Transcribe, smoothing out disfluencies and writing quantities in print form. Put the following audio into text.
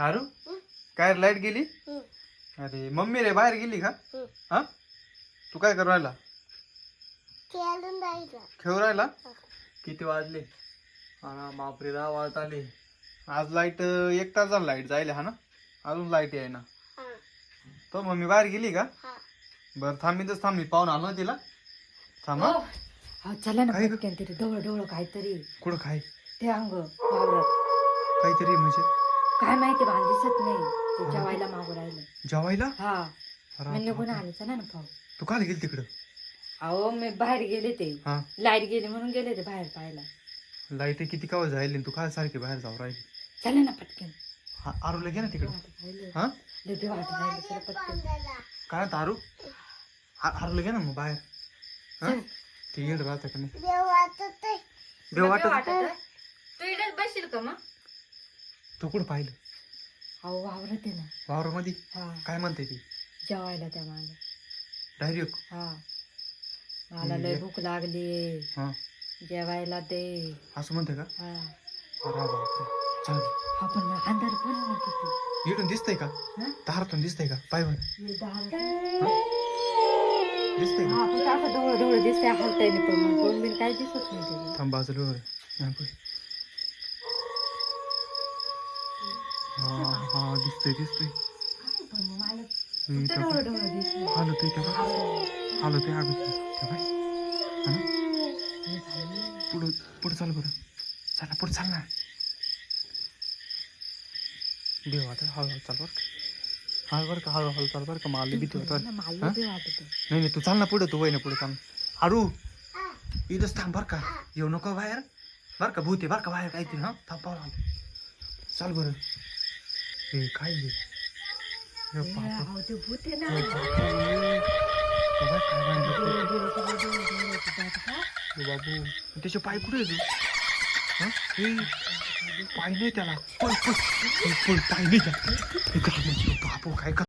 आरू काय लाईट गेली? अरे मम्मी रे बाहेर गेली का? हा तू काय करू राहिला? खेळू राहिला? किती वाजले? हा बापरे 10 वाजत आले. आज लाईट 1 तास झाला लाईट जायला हा ना, अजून लाईट आहे ना. तो मम्मी बाहेर गेली का? बर थांबीतच थांबी पाहून आलो तिला. थांबा चला ना पटकन तरी डोळं डोळं काहीतरी. कुठं काय ते अंग वावरात काहीतरी म्हणजे काय माहिती भान दिसत नाही. ते जेवायला मागू राहिलं. जेवायला? हा अरे मी निघून आले. चला ना पाहू. तू काल गेली तिकडं? अहो मी बाहेर गेले ते हा लाईट गेली म्हणून गेले ते बाहेर पाहायला. लाईट किती काव जायली तू काय सारखी बाहेर जाऊ राहिली? चला ना पटकन. हा आरूला घे ना तिकडं. हा लगे वाटत राहिले. चला पटकन. काय आरू आरूला घे ना मग बाहेर. हा ते येड राहतं का नाही? देव वाटत तू इकडेच बसशील का मग? तू कुठं पाहिलं? अहो वावरत आहे ना. वावरामध्ये? हा काय म्हणते ती? जेवायला त्या मागे. डायरेक्ट? हा मला लय भूक लागली. हा जेवायला दे असं म्हणते का? हा अरे बापरे. चल आपण मग अंधार पण ना किती. इकडून दिसतंय का? दारातून दिसतंय का? पाय बर दिसतंय का? आपण असं डोळं डोळं दिसतंय हलताय नाही पण मग दोन बिन काय दिसत नाही त्याला. थांब बाजूला हा हा दिसतंय दिसतंय. पण मग मला फक्त डोळं डोळं दिसतंय. हालत आहे का? हालत आहे अगं ते बाय. पुढं पुढं चाल बरं. चला पुढं चाल ना. देव आता हळूहळू चाल बरं का. हळू बरं का हळूहळू चाल बरं का. मला भीती होत मला बी वाटत नाही नाही तू चाल ना पुढं. तू वय ना पुढे चाल. आरू इथंच थांब बरं का. येऊ नको बाहेर बरं का. भूते बरं का बाहेर काहीतरी. हा थांब पाहू चाल बरं. हे काय हे? हे बापरे. ते भूत आहे ना. बाबू त्याचे पाय कुठे तू? पाय नाही त्याला. पळ पळ पळ पाय नाही का? बाबू काय